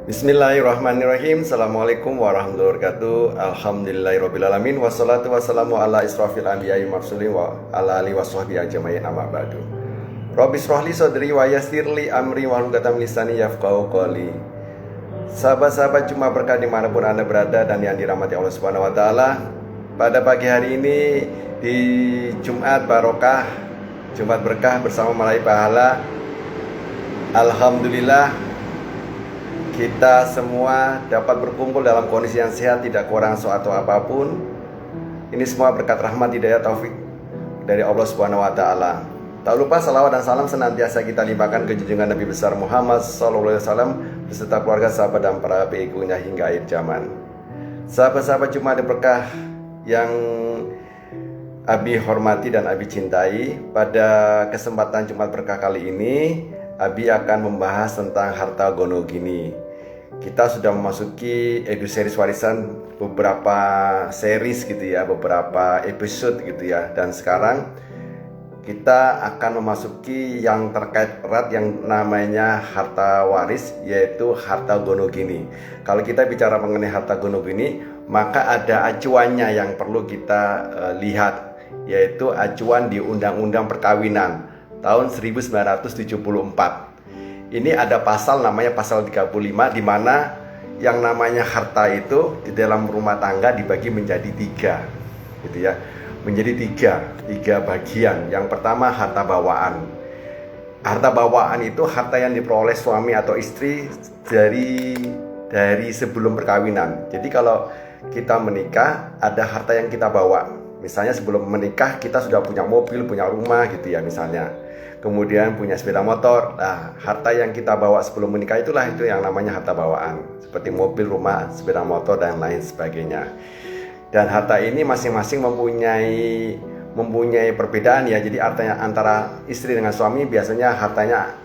Bismillahirrahmanirrahim. Assalamualaikum warahmatullahi wabarakatuh. Alhamdulillahirrabbilalamin. Wassalatu wassalamu ala israfil anbiya'i mursalin wa ala alihi washabbihi ajmain, amma ba'du. Rabbi shrah li sadri wa yassir li amri wahlul 'uqdatam min lisani yafqahu qawli. Sahabat-sahabat Jumat berkah dimanapun Anda berada dan yang dirahmati Allah Subhanahu wa taala. Pada pagi hari ini di Jumat Barokah, Jumat berkah bersama meraih pahala, alhamdulillah kita semua dapat berkumpul dalam kondisi yang sehat, tidak kurang suatu apapun. Ini semua berkat rahmat hidayah taufik dari Allah Subhanahu wa taala. Tak lupa salawat dan salam senantiasa kita limpahkan ke junjungan Nabi besar Muhammad SAW beserta keluarga, sahabat dan para pengikutnya hingga akhir zaman. Sahabat-sahabat Jumat berkah yang Abi hormati dan Abi cintai, pada kesempatan Jumat berkah kali ini Abi akan membahas tentang harta gonogini. Kita sudah memasuki series warisan beberapa series gitu ya, beberapa episode gitu ya. Dan sekarang kita akan memasuki yang terkait erat yang namanya harta waris, yaitu harta gonogini. Kalau kita bicara mengenai harta gonogini, maka ada acuannya yang perlu kita lihat, yaitu acuan di Undang-Undang Perkawinan tahun 1974. Ini ada pasal namanya pasal 35, di mana yang namanya harta itu di dalam rumah tangga dibagi menjadi tiga, gitu ya, menjadi tiga bagian. Yang pertama harta bawaan. Harta bawaan itu harta yang diperoleh suami atau istri dari sebelum perkawinan. Jadi kalau kita menikah, ada harta yang kita bawa. Misalnya sebelum menikah kita sudah punya mobil, punya rumah gitu ya misalnya. Kemudian punya sepeda motor. Nah, harta yang kita bawa sebelum menikah itulah itu yang namanya harta bawaan. Seperti mobil, rumah, sepeda motor dan lain sebagainya. Dan harta ini masing-masing mempunyai perbedaan ya. Jadi artinya antara istri dengan suami biasanya hartanya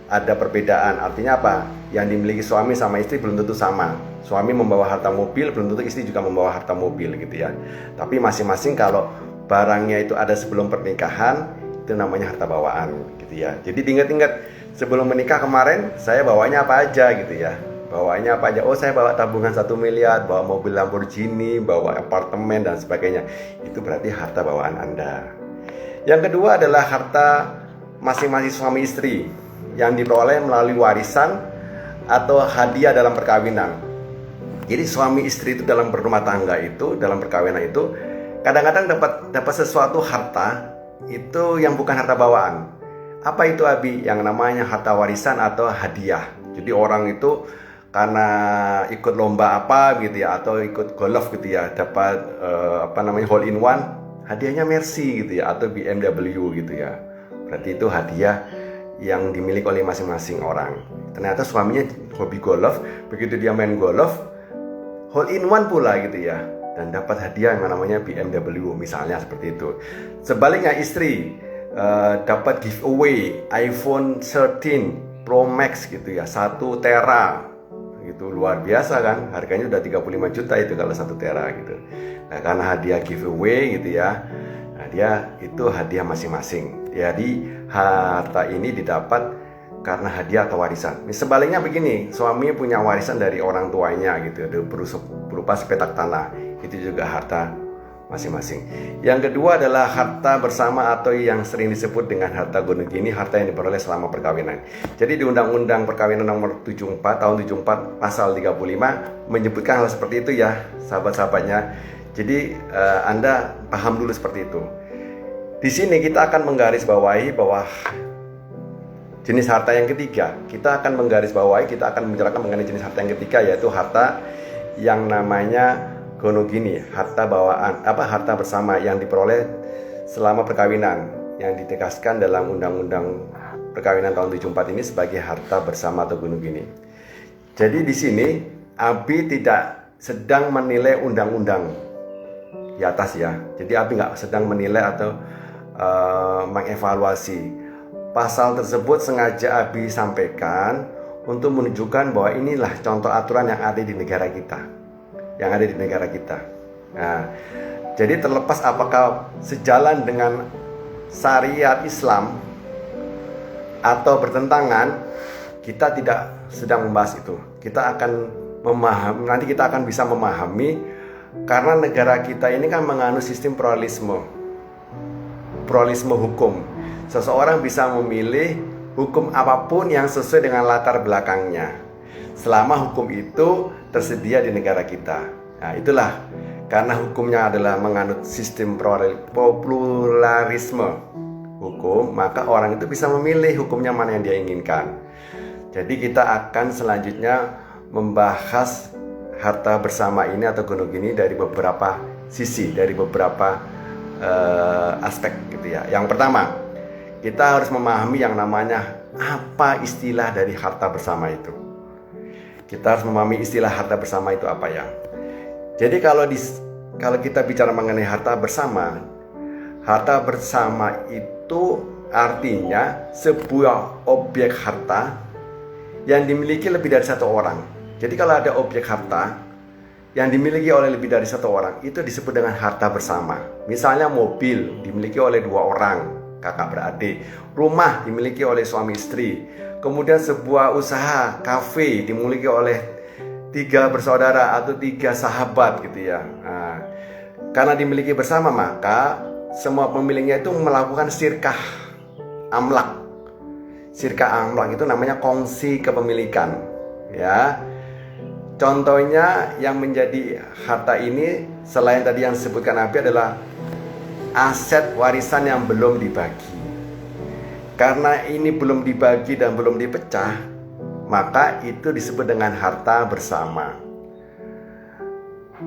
ada perbedaan. Artinya apa? Yang dimiliki suami sama istri belum tentu sama. Suami membawa harta mobil, belum tentu istri juga membawa harta mobil gitu ya. Tapi masing-masing kalau barangnya itu ada sebelum pernikahan, itu namanya harta bawaan gitu ya. Jadi ingat-ingat sebelum menikah kemarin saya bawanya apa aja gitu ya. Bawanya apa aja? Oh, saya bawa tabungan 1 miliar, bawa mobil Lamborghini, bawa apartemen dan sebagainya. Itu berarti harta bawaan Anda. Yang kedua adalah harta masing-masing suami istri yang diperoleh melalui warisan atau hadiah dalam perkawinan. Jadi suami istri itu dalam berumah tangga itu, dalam perkawinan itu kadang-kadang dapat sesuatu harta itu yang bukan harta bawaan. Apa itu Abi? Yang namanya harta warisan atau hadiah. Jadi orang itu karena ikut lomba apa gitu ya, atau ikut golf gitu ya, dapat hole in one, hadiahnya Mercy gitu ya, atau BMW gitu ya. Berarti itu hadiah yang dimiliki oleh masing-masing orang. Ternyata suaminya hobi golf, begitu dia main golf, hole in one pula gitu ya, dan dapat hadiah yang namanya BMW misalnya seperti itu. Sebaliknya istri dapat giveaway iPhone 13 Pro Max gitu ya, 1 tera gitu, luar biasa kan, harganya udah 35 juta itu kalau 1 tera gitu. Nah, karena hadiah giveaway gitu ya, nah dia itu hadiah masing-masing. Jadi harta ini didapat karena hadiah atau warisan. Sebaliknya begini, suami punya warisan dari orang tuanya gitu, berupa sepetak tanah, itu juga harta masing-masing. Yang kedua adalah harta bersama atau yang sering disebut dengan harta gonogini, harta yang diperoleh selama perkawinan. Jadi di Undang-Undang Perkawinan nomor 74 tahun 74 pasal 35 menyebutkan hal seperti itu ya, sahabat-sahabatnya. Jadi Anda paham dulu seperti itu. Di sini kita akan menggarisbawahi bahwa jenis harta yang ketiga, kita akan membicarakan mengenai jenis harta yang ketiga, yaitu harta yang namanya gonogini, harta bawaan, harta bersama yang diperoleh selama perkawinan, yang ditegaskan dalam Undang-Undang Perkawinan tahun 74 ini sebagai harta bersama atau gonogini. Jadi di sini Abi tidak sedang menilai undang-undang di atas ya. Jadi Abi nggak sedang menilai atau mengevaluasi. Pasal tersebut sengaja Abi sampaikan untuk menunjukkan bahwa inilah contoh aturan yang ada di negara kita. Nah, jadi terlepas apakah sejalan dengan syariat Islam atau bertentangan, kita tidak sedang membahas itu. Kita akan memahami, nanti kita akan bisa memahami, karena negara kita ini kan menganut sistem pluralisme hukum. Seseorang bisa memilih hukum apapun yang sesuai dengan latar belakangnya, selama hukum itu tersedia di negara kita. Nah, itulah karena hukumnya adalah menganut sistem pluralisme hukum, maka orang itu bisa memilih hukumnya mana yang dia inginkan. Jadi kita akan selanjutnya membahas harta bersama ini atau gunung ini dari beberapa sisi, dari beberapa aspek gitu ya. Yang pertama, kita harus memahami yang namanya apa istilah dari harta bersama itu. Kita harus memahami istilah harta bersama itu apa ya. Jadi kalau kita bicara mengenai harta bersama itu artinya sebuah objek harta yang dimiliki lebih dari satu orang. Jadi kalau ada objek harta yang dimiliki oleh lebih dari satu orang, itu disebut dengan harta bersama. Misalnya mobil dimiliki oleh 2 orang, kakak beradik. Rumah dimiliki oleh suami istri. Kemudian sebuah usaha, kafe dimiliki oleh 3 bersaudara atau 3 sahabat gitu ya. Nah, karena dimiliki bersama, maka semua pemiliknya itu melakukan sirkah amlak. Sirkah amlak itu namanya kongsi kepemilikan ya. Contohnya yang menjadi harta ini selain tadi yang disebutkan Abi adalah aset warisan yang belum dibagi. Karena ini belum dibagi dan belum dipecah, maka itu disebut dengan harta bersama.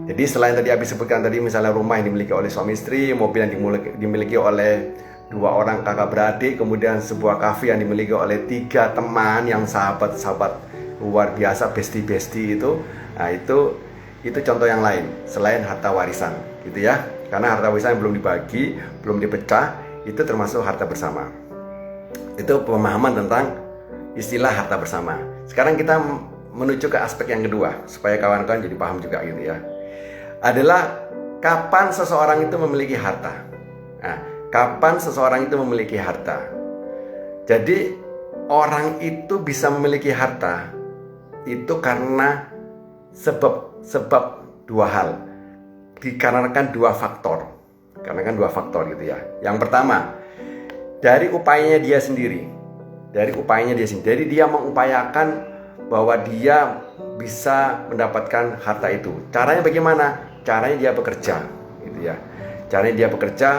Jadi selain tadi Abi sebutkan tadi misalnya rumah yang dimiliki oleh suami istri, mobil yang dimiliki oleh 2 orang kakak beradik, kemudian sebuah kafe yang dimiliki oleh 3 teman yang sahabat-sahabat luar biasa, besti-besti itu. Nah, itu contoh yang lain selain harta warisan gitu ya. Karena harta warisan yang belum dibagi, belum dipecah, itu termasuk harta bersama. Itu pemahaman tentang istilah harta bersama. Sekarang kita menuju ke aspek yang kedua supaya kawan-kawan jadi paham juga gitu ya. Adalah kapan seseorang itu memiliki harta. Nah, kapan seseorang itu memiliki harta? Jadi orang itu bisa memiliki harta itu karena sebab 2 hal, dikarenakan 2 faktor. Karena kan 2 faktor gitu ya. Yang pertama, dari upayanya dia sendiri. Jadi dia mengupayakan bahwa dia bisa mendapatkan harta itu. Caranya bagaimana? Caranya dia bekerja gitu ya. Caranya dia bekerja,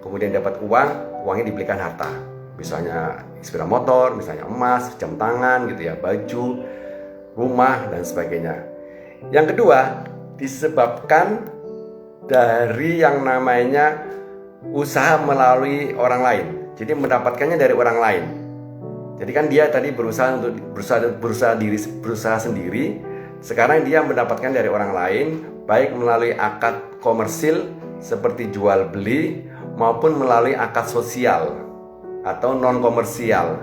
kemudian dapat uang, uangnya dibelikan harta. Misalnya sepeda motor, misalnya emas, jam tangan gitu ya, baju, rumah dan sebagainya. Yang kedua, disebabkan dari yang namanya usaha melalui orang lain. Jadi mendapatkannya dari orang lain. Jadi kan dia tadi berusaha sendiri. Sekarang dia mendapatkan dari orang lain, baik melalui akad komersil seperti jual beli maupun melalui akad sosial atau non komersial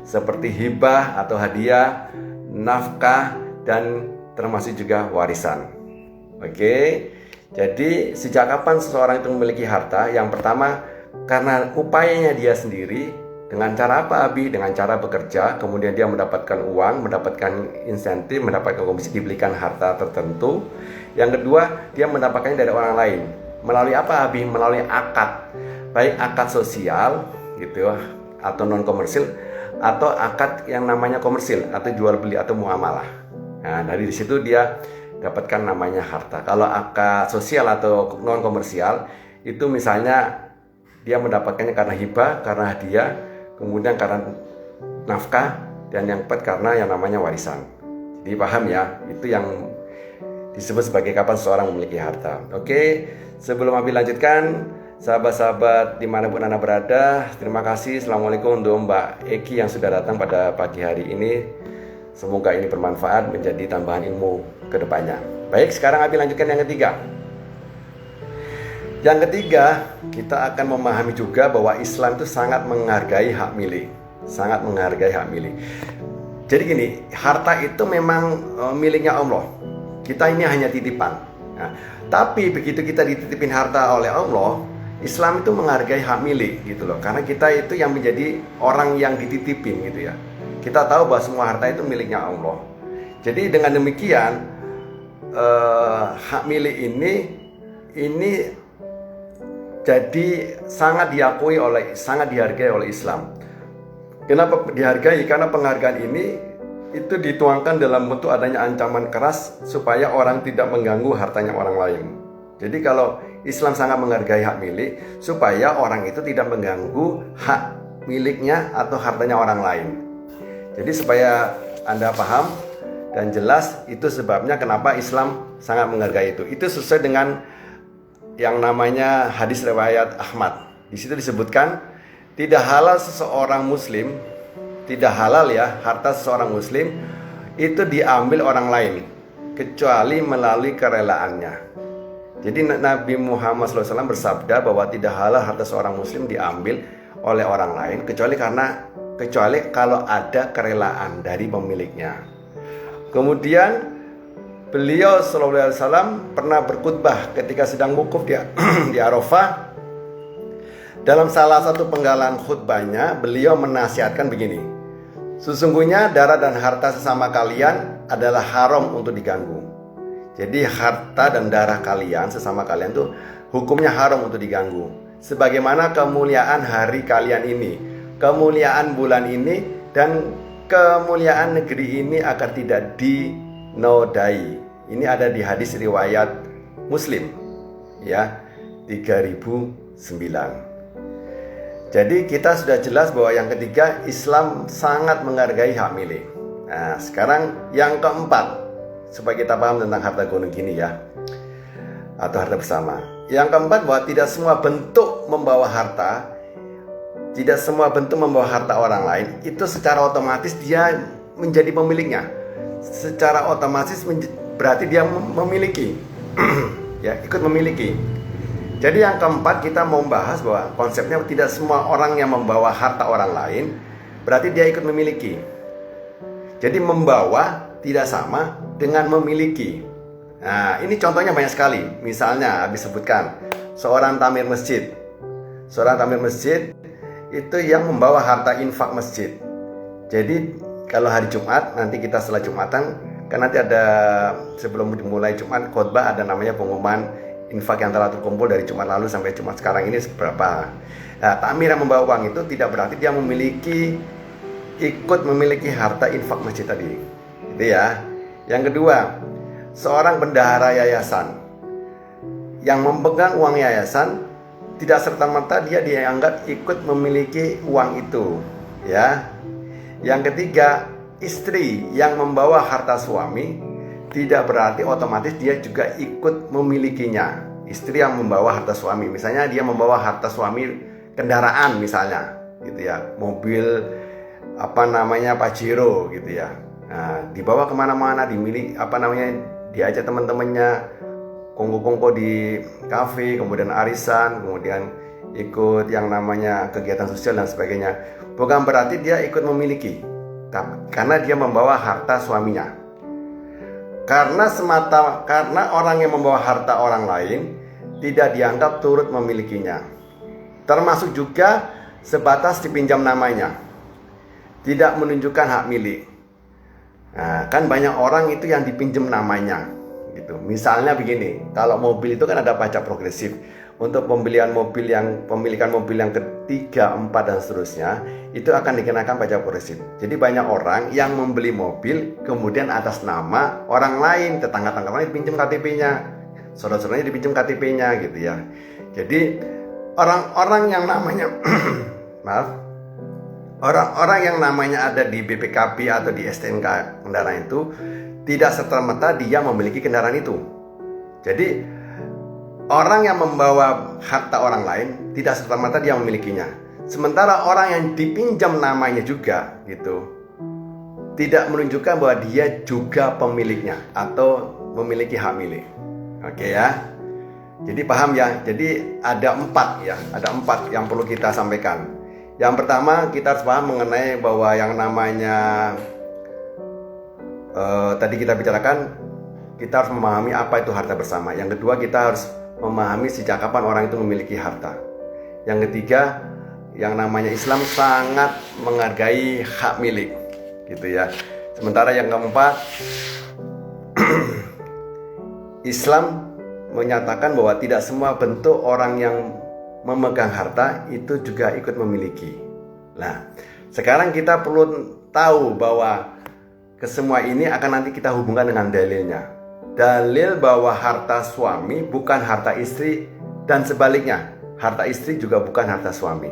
seperti hibah atau hadiah, nafkah, dan termasuk juga warisan. Oke. Jadi sejak kapan seseorang itu memiliki harta? Yang pertama, karena upayanya dia sendiri. Dengan cara apa, Abi? Dengan cara bekerja, kemudian dia mendapatkan uang, mendapatkan insentif, mendapatkan komisi, dibelikan harta tertentu. Yang kedua, dia mendapatkannya dari orang lain. Melalui apa, Abi? Melalui akad. Baik akad sosial gitu atau non komersil, atau akad yang namanya komersil atau jual beli atau muamalah. Nah, dari situ dia dapatkan namanya harta. Kalau akad sosial atau non komersial itu misalnya dia mendapatkannya karena hibah, karena hadiah, kemudian karena nafkah, dan yang keempat karena yang namanya warisan. Jadi paham ya, itu yang disebut sebagai kapan seseorang memiliki harta. Oke, sebelum Abi lanjutkan, sahabat-sahabat dimanapun Anda berada, terima kasih. Assalamualaikum untuk Mbak Eki yang sudah datang pada pagi hari ini. Semoga ini bermanfaat, menjadi tambahan ilmu ke depannya. Baik, sekarang Abi lanjutkan yang ketiga. Yang ketiga, kita akan memahami juga bahwa Islam itu sangat menghargai hak milik. Sangat menghargai hak milik. Jadi gini, harta itu memang miliknya Allah. Kita ini hanya titipan. Nah, tapi begitu kita dititipin harta oleh Allah, Islam itu menghargai hak milik gitu loh. Karena kita itu yang menjadi orang yang dititipin gitu ya. Kita tahu bahwa semua harta itu miliknya Allah. Jadi dengan demikian hak milik ini jadi sangat dihargai oleh Islam. Kenapa dihargai? Karena penghargaan ini itu dituangkan dalam bentuk adanya ancaman keras supaya orang tidak mengganggu hartanya orang lain. Jadi kalau Islam sangat menghargai hak milik supaya orang itu tidak mengganggu hak miliknya atau hartanya orang lain. Jadi supaya Anda paham dan jelas, itu sebabnya kenapa Islam sangat menghargai itu. Itu sesuai dengan yang namanya hadis riwayat Ahmad. Di situ disebutkan tidak halal seseorang muslim, tidak halal ya, harta seseorang muslim itu diambil orang lain kecuali melalui kerelaannya. Jadi Nabi Muhammad SAW bersabda bahwa tidak halal harta seorang muslim diambil oleh orang lain kecuali kalau ada kerelaan dari pemiliknya. Kemudian beliau SAW pernah berkhutbah ketika sedang wukuf di Arafah. Dalam salah satu penggalan khutbahnya, beliau menasihatkan begini: sesungguhnya darah dan harta sesama kalian adalah haram untuk diganggu. Jadi harta dan darah kalian, sesama kalian tuh hukumnya haram untuk diganggu. Sebagaimana kemuliaan hari kalian ini, kemuliaan bulan ini, dan kemuliaan negeri ini agar tidak dinodai. Ini ada di hadis riwayat Muslim ya, 3009. Jadi kita sudah jelas bahwa yang ketiga, Islam sangat menghargai hak milik. Nah, sekarang yang keempat, supaya kita paham tentang harta gono gini ya, atau harta bersama. Yang keempat, bahwa tidak semua bentuk membawa harta, tidak semua bentuk membawa harta orang lain itu secara otomatis dia menjadi pemiliknya. Secara otomatis berarti dia memiliki, ya, ikut memiliki. Jadi yang keempat, kita mau bahas bahwa konsepnya tidak semua orang yang membawa harta orang lain berarti dia ikut memiliki. Jadi membawa tidak sama dengan memiliki. Nah, ini contohnya banyak sekali. Misalnya habis sebutkan seorang tamir masjid. Seorang tamir masjid itu yang membawa harta infak masjid. Jadi kalau hari Jumat, nanti kita setelah Jumatan, kan nanti ada sebelum dimulai Jumat khotbah ada namanya pengumuman infak yang telah terkumpul dari Jumat lalu sampai Jumat sekarang ini seberapa. Nah, takmir yang membawa uang itu tidak berarti dia ikut memiliki harta infak masjid tadi. Itu ya. Yang kedua, seorang bendahara yayasan yang memegang uang yayasan tidak serta-merta dia dianggap ikut memiliki uang itu, ya. Yang ketiga, istri yang membawa harta suami tidak berarti otomatis dia juga ikut memilikinya. Istri yang membawa harta suami, misalnya dia membawa harta suami kendaraan misalnya, gitu ya, mobil Pajero gitu ya. Nah, dibawa kemana-mana, diajak teman-temannya kongko-kongko di kafe, kemudian arisan, kemudian ikut yang namanya kegiatan sosial dan sebagainya. Bukan berarti dia ikut memiliki, karena dia membawa harta suaminya. Karena orang yang membawa harta orang lain tidak dianggap turut memilikinya. Termasuk juga sebatas dipinjam namanya, tidak menunjukkan hak milik. Nah, kan banyak orang itu yang dipinjam namanya gitu. Misalnya begini, kalau mobil itu kan ada pajak progresif. Untuk pemilikan mobil yang ketiga, empat dan seterusnya itu akan dikenakan pajak progresif. Jadi banyak orang yang membeli mobil kemudian atas nama orang lain, tetangga-tetangganya dipinjam KTP-nya, saudara-saudaranya dipinjam KTP-nya gitu ya. Jadi orang-orang yang namanya orang-orang yang namanya ada di BPKB atau di STNK kendaraan itu tidak serta-merta dia memiliki kendaraan itu. Jadi orang yang membawa harta orang lain tidak serta-merta dia memilikinya. Sementara orang yang dipinjam namanya juga gitu tidak menunjukkan bahwa dia juga pemiliknya atau memiliki hak milik. Oke ya. Jadi paham ya. Jadi ada empat yang perlu kita sampaikan. Yang pertama, kita harus paham mengenai bahwa yang namanya tadi kita bicarakan, kita harus memahami apa itu harta bersama. Yang kedua, kita harus memahami sejak kapan orang itu memiliki harta. Yang ketiga, yang namanya Islam sangat menghargai hak milik. gitu ya. Sementara yang keempat, Islam menyatakan bahwa tidak semua bentuk orang yang memegang harta itu juga ikut memiliki. Nah, sekarang kita perlu tahu bahwa kesemua ini akan nanti kita hubungkan dengan dalilnya. Dalil bahwa harta suami bukan harta istri dan sebaliknya, harta istri juga bukan harta suami.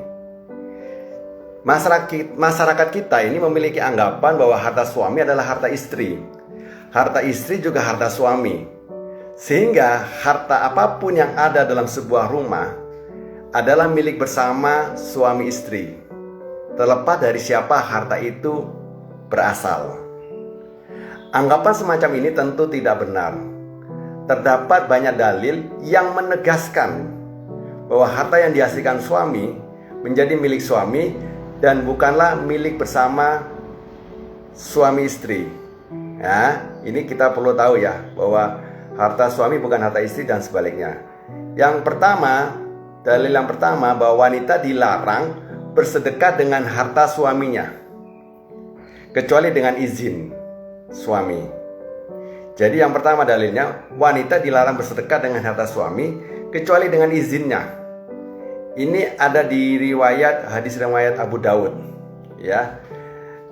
Masyarakat kita ini memiliki anggapan bahwa harta suami adalah harta istri. Harta istri juga harta suami. Sehingga harta apapun yang ada dalam sebuah rumah adalah milik bersama suami istri, terlepas dari siapa harta itu berasal. Anggapan semacam ini tentu tidak benar. Terdapat banyak dalil yang menegaskan bahwa harta yang dihasilkan suami menjadi milik suami dan bukanlah milik bersama suami istri. Ya, ini kita perlu tahu ya, bahwa harta suami bukan harta istri dan sebaliknya. Yang pertama, dalil yang pertama bahwa wanita dilarang bersedekah dengan harta suaminya kecuali dengan izin suami. Jadi yang pertama dalilnya, wanita dilarang bersedekah dengan harta suami kecuali dengan izinnya. Ini ada di hadis riwayat Abu Daud, ya.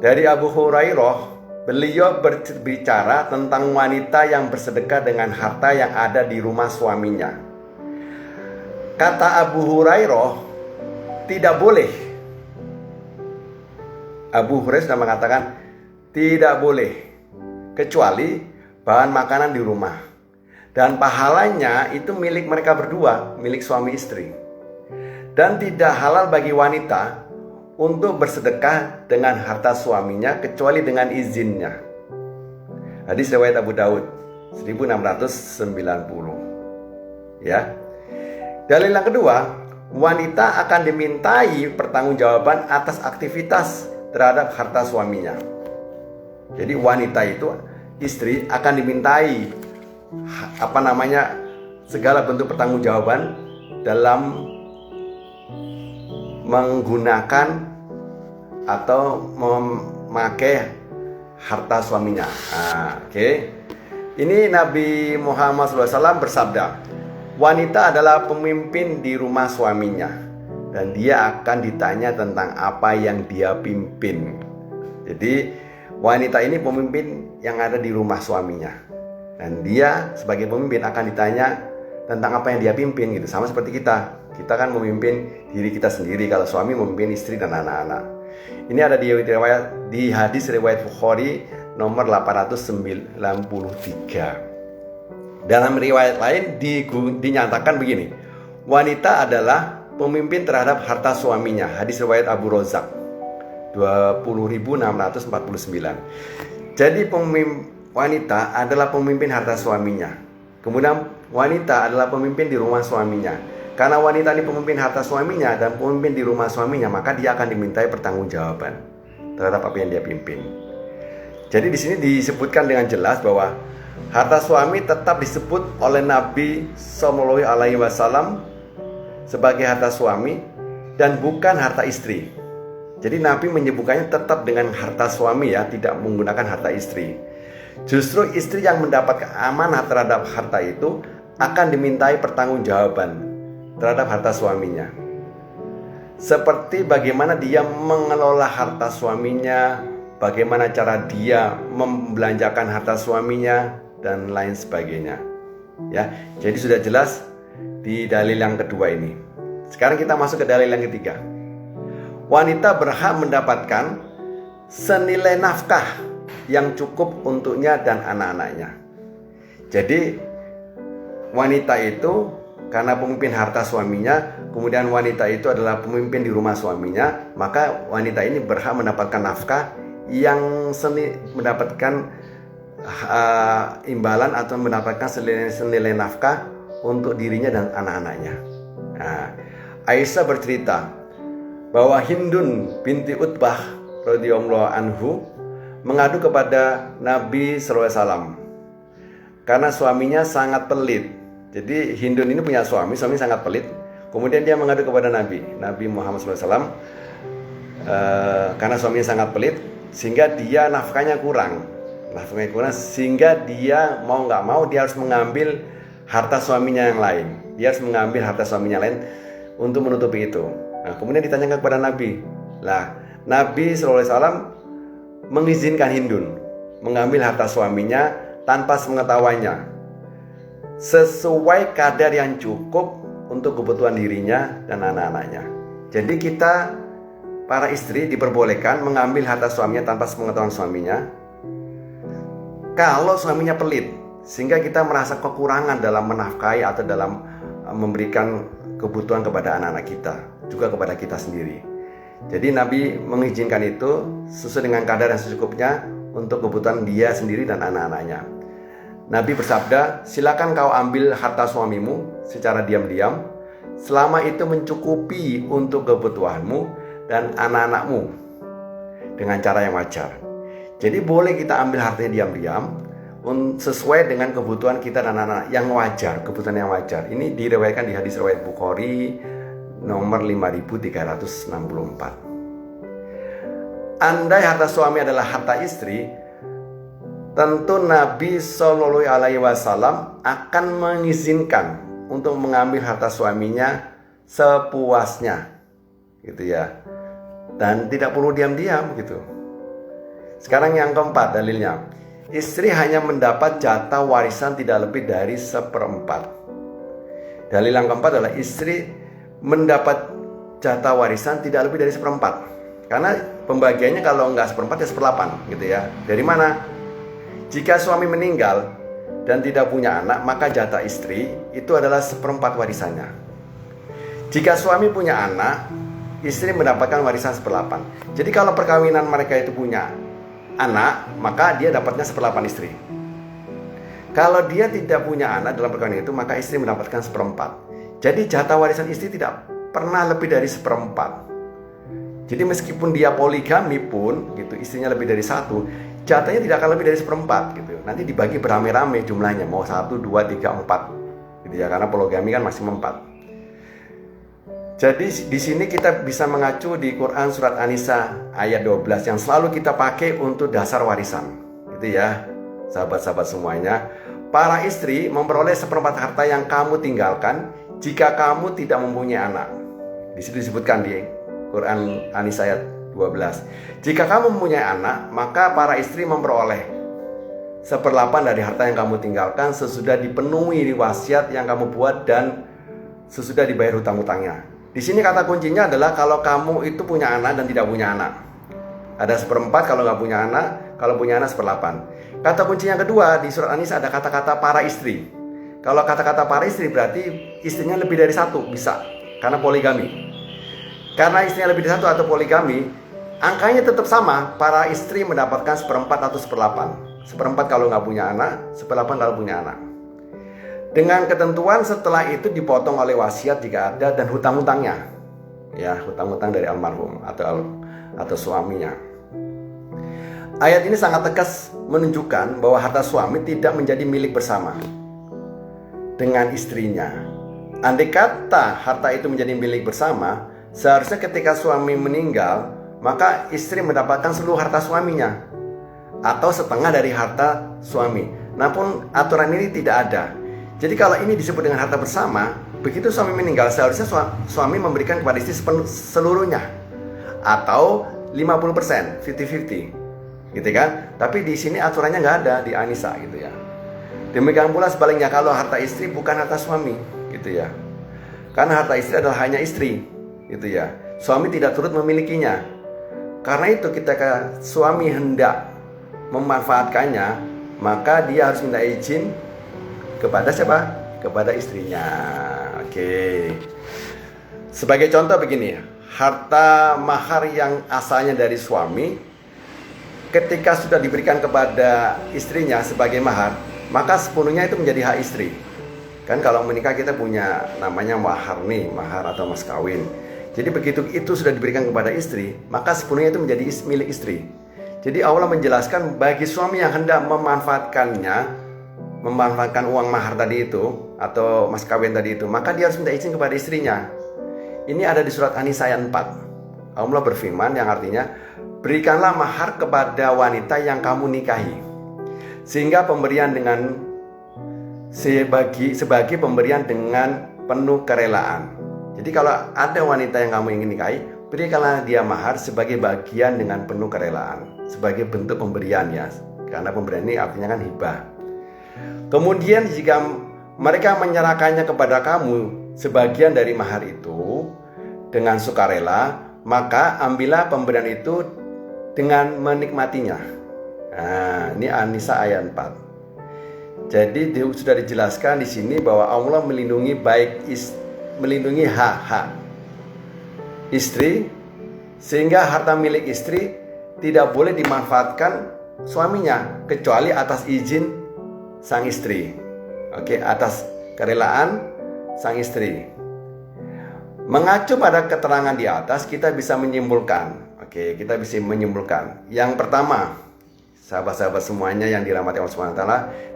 Dari Abu Hurairah, beliau berbicara tentang wanita yang bersedekah dengan harta yang ada di rumah suaminya. Kata Abu Hurairah, tidak boleh. Abu Hurairah sudah mengatakan tidak boleh, kecuali bahan makanan di rumah. Dan pahalanya itu milik mereka berdua, milik suami istri. Dan tidak halal bagi wanita untuk bersedekah dengan harta suaminya kecuali dengan izinnya. Hadis riwayat Abu Daud 1690. Ya. Dalil yang kedua, wanita akan dimintai pertanggungjawaban atas aktivitas terhadap harta suaminya. Jadi wanita itu, istri, akan dimintai segala bentuk pertanggungjawaban dalam menggunakan atau memakai harta suaminya. Oke. Ini Nabi Muhammad SAW bersabda, wanita adalah pemimpin di rumah suaminya dan dia akan ditanya tentang apa yang dia pimpin. Jadi wanita ini pemimpin yang ada di rumah suaminya, dan dia sebagai pemimpin akan ditanya tentang apa yang dia pimpin gitu. Sama seperti kita kan memimpin diri kita sendiri, kalau suami memimpin istri dan anak-anak. Ini ada di hadis riwayat Bukhari nomor 893. Dalam riwayat lain dinyatakan begini, wanita adalah pemimpin terhadap harta suaminya. Hadis riwayat Abu Rozak 20.649. Jadi wanita adalah pemimpin harta suaminya. Kemudian wanita adalah pemimpin di rumah suaminya. Karena wanita ini pemimpin harta suaminya dan pemimpin di rumah suaminya, maka dia akan dimintai pertanggungjawaban terhadap apa yang dia pimpin. Jadi di sini disebutkan dengan jelas bahwa harta suami tetap disebut oleh Nabi SAW sebagai harta suami dan bukan harta istri. Jadi Nabi menyebutkannya tetap dengan harta suami ya, tidak menggunakan harta istri. Justru istri yang mendapat amanah terhadap harta itu akan dimintai pertanggungjawaban terhadap harta suaminya. Seperti bagaimana dia mengelola harta suaminya, bagaimana cara dia membelanjakan harta suaminya, dan lain sebagainya. Ya, jadi sudah jelas di dalil yang kedua ini. Sekarang kita masuk ke dalil yang ketiga. Wanita berhak mendapatkan senilai nafkah yang cukup untuknya dan anak-anaknya. Jadi wanita itu karena pemimpin harta suaminya, kemudian wanita itu adalah pemimpin di rumah suaminya, maka wanita ini berhak mendapatkan nafkah yang mendapatkan imbalan atau mendapatkan senilai nafkah untuk dirinya dan anak-anaknya. Nah, Aisyah bercerita bahwa Hindun binti Utbah radhiyallahu anhu mengadu kepada Nabi SAW karena suaminya sangat pelit. Jadi Hindun ini punya suami sangat pelit. Kemudian dia mengadu kepada Nabi Muhammad SAW karena suaminya sangat pelit. sehingga dia nafkahnya kurang, sehingga dia mau nggak mau dia harus mengambil harta suaminya yang lain. Dia harus mengambil harta suaminya lain untuk menutupi itu. Nah, kemudian ditanyakan kepada Nabi. Lah, Nabi SAW mengizinkan Hindun mengambil harta suaminya tanpa sepengetahuannya, sesuai kadar yang cukup untuk kebutuhan dirinya dan anak-anaknya. Jadi kita, para istri, diperbolehkan mengambil harta suaminya tanpa sepengetahuan suaminya kalau suaminya pelit, sehingga kita merasa kekurangan dalam menafkahi atau dalam memberikan kebutuhan kepada anak-anak kita, juga kepada kita sendiri. Jadi Nabi mengizinkan itu sesuai dengan kadar yang secukupnya untuk kebutuhan dia sendiri dan anak-anaknya. Nabi bersabda, silakan kau ambil harta suamimu secara diam-diam, selama itu mencukupi untuk kebutuhanmu dan anak-anakmu dengan cara yang wajar. Jadi boleh kita ambil hartanya diam-diam sesuai dengan kebutuhan kita dan anak-anak yang wajar, kebutuhan yang wajar. Ini diriwayatkan di hadis riwayat Bukhari nomor 5364. Andai harta suami adalah harta istri, tentu Nabi Shallallahu Alaihi Wasallam akan mengizinkan untuk mengambil harta suaminya sepuasnya, gitu ya, dan tidak perlu diam-diam gitu. Sekarang yang keempat dalilnya, istri hanya mendapat jatah warisan tidak lebih dari 1/4. Dalil yang keempat adalah istri mendapat jatah warisan tidak lebih dari 1/4. Karena pembagiannya kalau nggak 1/4 ya 1/8 gitu ya. Dari mana? Jika suami meninggal dan tidak punya anak, maka jatah istri itu adalah 1/4 warisannya. Jika suami punya anak, istri mendapatkan warisan 1/8. Jadi kalau perkawinan mereka itu punya anak, maka dia dapatnya 1/8 istri. Kalau dia tidak punya anak dalam perkawinan itu, maka istri mendapatkan 1/4. Jadi jatah warisan istri tidak pernah lebih dari 1/4. Jadi meskipun dia poligami pun gitu, istrinya lebih dari 1, jatahnya tidak akan lebih dari 1/4 gitu. Nanti dibagi beramai-ramai jumlahnya, mau 1, 2, 3, 4 gitu ya, karena poligami kan maksimum 4. Jadi di sini kita bisa mengacu di Quran surat An-Nisa ayat 12 yang selalu kita pakai untuk dasar warisan. Gitu ya, sahabat-sahabat semuanya. Para istri memperoleh 1/4 harta yang kamu tinggalkan jika kamu tidak mempunyai anak. Di situ disebutkan di Quran An-Nisa ayat 12. Jika kamu mempunyai anak, maka para istri memperoleh 1/8 dari harta yang kamu tinggalkan sesudah dipenuhi wasiat yang kamu buat dan sesudah dibayar hutang-hutangnya. Di sini kata kuncinya adalah kalau kamu itu punya anak dan tidak punya anak. Ada 1/4 kalau nggak punya anak, kalau punya anak 1/8. Kata kunci yang kedua di surat An-Nisa ada kata-kata para istri. Kalau kata-kata para istri berarti istrinya lebih dari 1 bisa, karena poligami. Karena istrinya lebih dari 1 atau poligami, angkanya tetap sama. Para istri mendapatkan 1/4 atau 1/8. 1/4 kalau nggak punya anak, 1/8 kalau punya anak. Dengan ketentuan setelah itu dipotong oleh wasiat jika ada dan hutang-hutangnya, ya, hutang-hutang dari almarhum atau suaminya. Ayat ini sangat tegas menunjukkan bahwa harta suami tidak menjadi milik bersama dengan istrinya. Andai kata harta itu menjadi milik bersama, seharusnya ketika suami meninggal, maka istri mendapatkan seluruh harta suaminya atau setengah dari harta suami. Namun aturan ini tidak ada. Jadi kalau ini disebut dengan harta bersama, begitu suami meninggal seharusnya suami memberikan kepada istri seluruhnya atau 50%, 50-50, gitu kan? Tapi di sini aturannya nggak ada di An-Nisa gitu ya. Demikian pula sebaliknya kalau harta istri bukan harta suami, gitu ya. Karena harta istri adalah hanya istri, gitu ya. Suami tidak turut memilikinya. Karena itu ketika suami hendak memanfaatkannya, maka dia harus minta izin kepada siapa? Kepada istrinya. Oke. Sebagai contoh begini, harta mahar yang asalnya dari suami, ketika sudah diberikan kepada istrinya sebagai mahar, maka sepenuhnya itu menjadi hak istri. Kan kalau menikah kita punya namanya mahar nih, mahar atau mas kawin. Jadi begitu itu sudah diberikan kepada istri, maka sepenuhnya itu menjadi milik istri. Jadi Allah menjelaskan bagi suami yang hendak memanfaatkan uang mahar tadi itu atau mas kawin tadi itu, maka dia harus minta izin kepada istrinya. Ini ada di surat An-Nisa ayat 4. Allah berfirman yang artinya, berikanlah mahar kepada wanita yang kamu nikahi, sehingga pemberian dengan sebagai pemberian dengan penuh kerelaan. Jadi kalau ada wanita yang kamu ingin nikahi, berikanlah dia mahar sebagai bagian dengan penuh kerelaan, sebagai bentuk pemberian ya, karena pemberian ini artinya kan hibah. Kemudian jika mereka menyerahkannya kepada kamu sebagian dari mahar itu dengan sukarela, maka ambillah pemberian itu dengan menikmatinya. Nah, ini An-Nisa ayat 4. Jadi sudah dijelaskan di sini bahwa Allah melindungi melindungi hak-hak istri, sehingga harta milik istri tidak boleh dimanfaatkan suaminya kecuali atas izin sang istri. Oke, atas kerelaan sang istri. Mengacu pada keterangan di atas, kita bisa menyimpulkan. Oke, kita bisa menyimpulkan. Yang pertama, sahabat-sahabat semuanya yang dirahmati Allah SWT,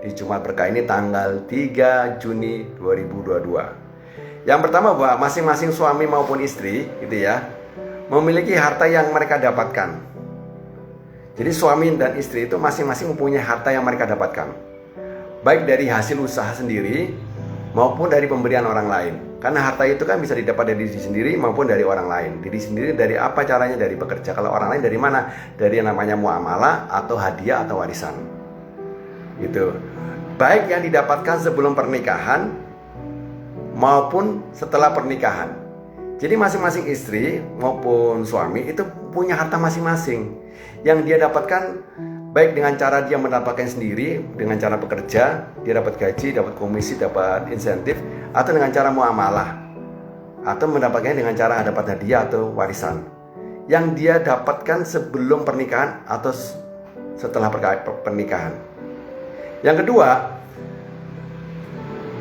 di Jumat Berkah ini tanggal 3 Juni 2022. Yang pertama, bahwa masing-masing suami maupun istri gitu ya, memiliki harta yang mereka dapatkan. Jadi suami dan istri itu masing-masing mempunyai harta yang mereka dapatkan, baik dari hasil usaha sendiri maupun dari pemberian orang lain. Karena harta itu kan bisa didapat dari diri sendiri maupun dari orang lain. Diri sendiri dari apa caranya? Dari bekerja. Kalau orang lain dari mana? Dari yang namanya muamalah atau hadiah atau warisan. Gitu. Baik yang didapatkan sebelum pernikahan maupun setelah pernikahan. Jadi masing-masing istri maupun suami itu punya harta masing-masing yang dia dapatkan, baik dengan cara dia mendapatkan sendiri, dengan cara bekerja, dia dapat gaji, dapat komisi, dapat insentif, atau dengan cara muamalah, atau mendapatkannya dengan cara dapat hadiah atau warisan yang dia dapatkan sebelum pernikahan atau setelah pernikahan. Yang kedua,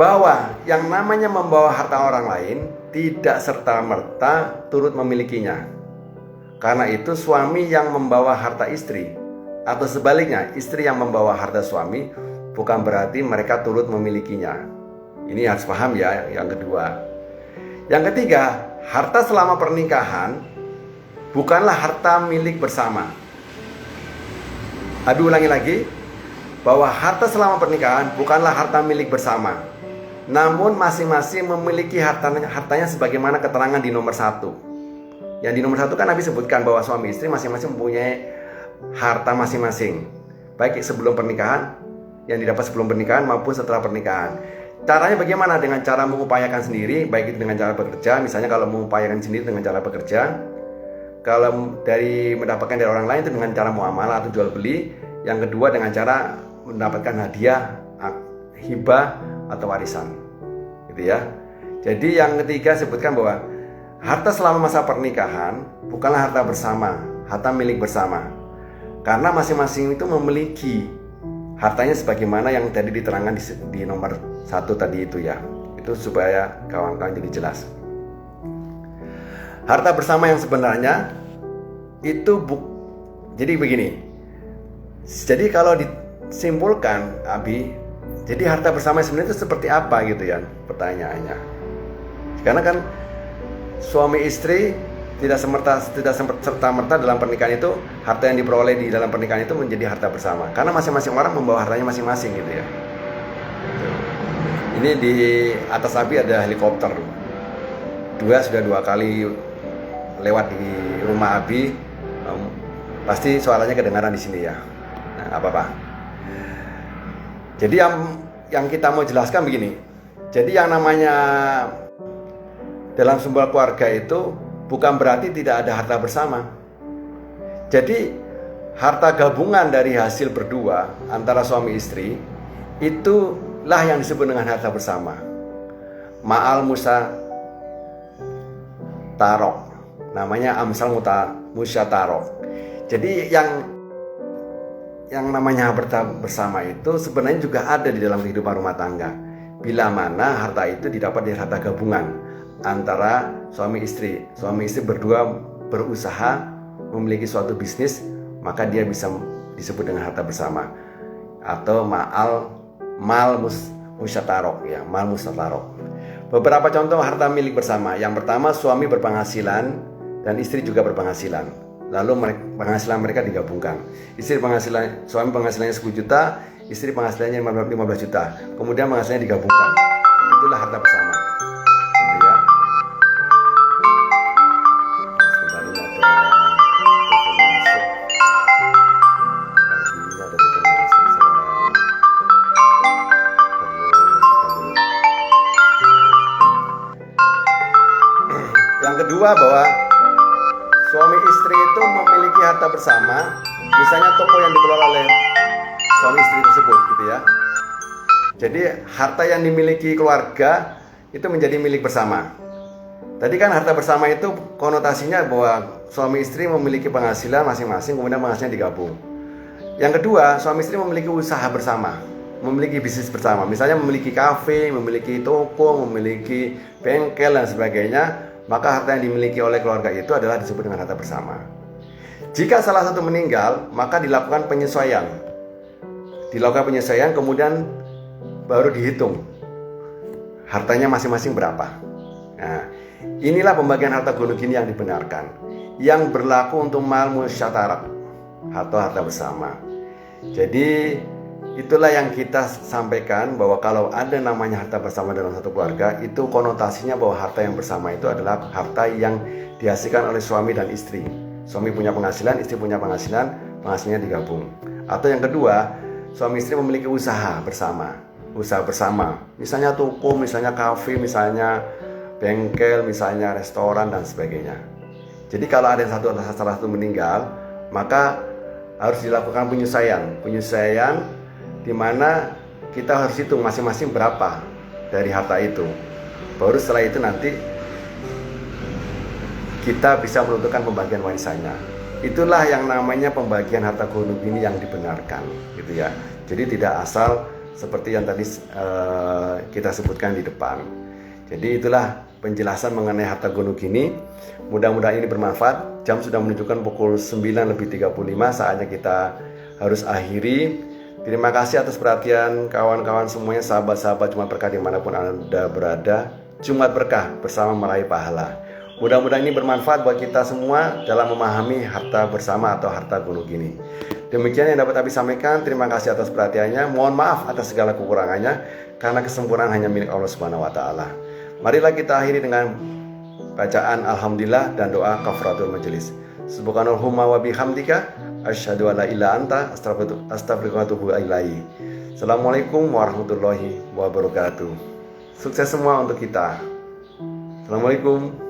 bahwa yang namanya membawa harta orang lain tidak serta-merta turut memilikinya. Karena itu suami yang membawa harta istri, atau sebaliknya istri yang membawa harta suami, bukan berarti mereka turut memilikinya. Ini harus paham ya, yang kedua. Yang ketiga, harta selama pernikahan bukanlah harta milik bersama. Ulangi lagi, bahwa harta selama pernikahan bukanlah harta milik bersama, namun masing-masing memiliki hartanya sebagaimana keterangan di nomor 1. Yang di nomor 1 kan Nabi sebutkan bahwa suami istri masing-masing mempunyai harta masing-masing, baik sebelum pernikahan, yang didapat sebelum pernikahan maupun setelah pernikahan. Caranya bagaimana? Dengan cara mengupayakan sendiri, baik itu dengan cara bekerja. Misalnya kalau mengupayakan sendiri dengan cara bekerja, kalau dari mendapatkan dari orang lain itu dengan cara muamalah atau jual beli. Yang kedua dengan cara mendapatkan hadiah, hibah atau warisan, gitu ya. Jadi yang ketiga sebutkan bahwa harta selama masa pernikahan bukanlah harta bersama, harta milik bersama, karena masing-masing itu memiliki hartanya sebagaimana yang tadi diterangkan di nomor 1 tadi itu ya. Itu supaya kawan-kawan jadi jelas. Harta bersama yang sebenarnya itu jadi begini. Jadi kalau disimpulkan Abi, jadi harta bersama sebenarnya itu seperti apa gitu ya pertanyaannya. Karena kan suami istri tidak serta-merta dalam pernikahan itu harta yang diperoleh di dalam pernikahan itu menjadi harta bersama. Karena masing-masing orang membawa hartanya masing-masing gitu ya. Ini di atas Abi ada helikopter. Sudah 2 kali lewat di rumah Abi. Pasti suaranya kedengaran di sini ya. Nah, apa-apa. Jadi yang kita mau jelaskan begini. Jadi yang namanya dalam sebuah keluarga itu bukan berarti tidak ada harta bersama. Jadi harta gabungan dari hasil berdua antara suami istri itulah yang disebut dengan harta bersama. Ma'al musyatarok. Namanya amsal musyatarok. Jadi yang namanya harta bersama itu sebenarnya juga ada di dalam kehidupan rumah tangga. Bila mana harta itu didapat dari harta gabungan antara suami istri. Suami istri berdua berusaha memiliki suatu bisnis, maka dia bisa disebut dengan harta bersama atau mal musyatarok ya, mal musyatarok. Beberapa contoh harta milik bersama. Yang pertama, suami berpenghasilan dan istri juga berpenghasilan. Lalu penghasilan mereka digabungkan. Suami penghasilannya 10 juta, istri penghasilannya 15 juta. Kemudian penghasilannya digabungkan. Itulah harta bersama. Gitu ya. Sebentar, ini ada telepon masuk. Ini ada telepon masuk. Yang kedua, bahwa suami istri itu memiliki harta bersama, misalnya toko yang dikelola oleh suami istri tersebut, gitu ya. Jadi harta yang dimiliki keluarga itu menjadi milik bersama. Tadi kan harta bersama itu konotasinya bahwa suami istri memiliki penghasilan masing-masing, kemudian penghasilannya digabung. Yang kedua, suami istri memiliki usaha bersama, memiliki bisnis bersama. Misalnya memiliki kafe, memiliki toko, memiliki bengkel dan sebagainya. Maka harta yang dimiliki oleh keluarga itu adalah disebut dengan harta bersama. Jika salah satu meninggal, maka dilakukan penyesuaian. Kemudian baru dihitung hartanya masing-masing berapa. Nah, inilah pembagian harta gonug gini yang dibenarkan, yang berlaku untuk mal musyatarak atau harta bersama. Jadi itulah yang kita sampaikan, bahwa kalau ada namanya harta bersama dalam satu keluarga, itu konotasinya bahwa harta yang bersama itu adalah harta yang dihasilkan oleh suami dan istri. Suami punya penghasilan, istri punya penghasilan, penghasilannya digabung. Atau yang kedua, suami istri memiliki usaha bersama. Misalnya toko, misalnya kafe, misalnya bengkel, misalnya restoran dan sebagainya. Jadi kalau ada salah satu meninggal, maka harus dilakukan penyesuaian di mana kita harus hitung masing-masing berapa dari harta itu. Baru setelah itu nanti kita bisa menentukan pembagian warisannya. Itulah yang namanya pembagian harta gonug gini yang dibenarkan, gitu ya. Jadi tidak asal seperti yang tadi kita sebutkan di depan. Jadi itulah penjelasan mengenai harta gonug gini. Mudah-mudahan ini bermanfaat. Jam sudah menunjukkan pukul 9:35, saatnya kita harus akhiri. Terima kasih atas perhatian kawan-kawan semuanya, sahabat-sahabat Jumat Berkah dimanapun Anda berada. Jumat Berkah bersama meraih pahala. Mudah-mudahan ini bermanfaat buat kita semua dalam memahami harta bersama atau harta gonug gini. Demikian yang dapat kami sampaikan. Terima kasih atas perhatiannya. Mohon maaf atas segala kekurangannya, karena kesempurnaan hanya milik Allah Subhanahu wa taala. Marilah kita akhiri dengan bacaan alhamdulillah dan doa kafaratul majelis. Subhanallahumma wa bihamdika asyhadu an la ilaha anta astaghfiruka wa atubu ilaik. Assalamualaikum warahmatullahi wabarakatuh. Sukses semua untuk kita. Assalamualaikum.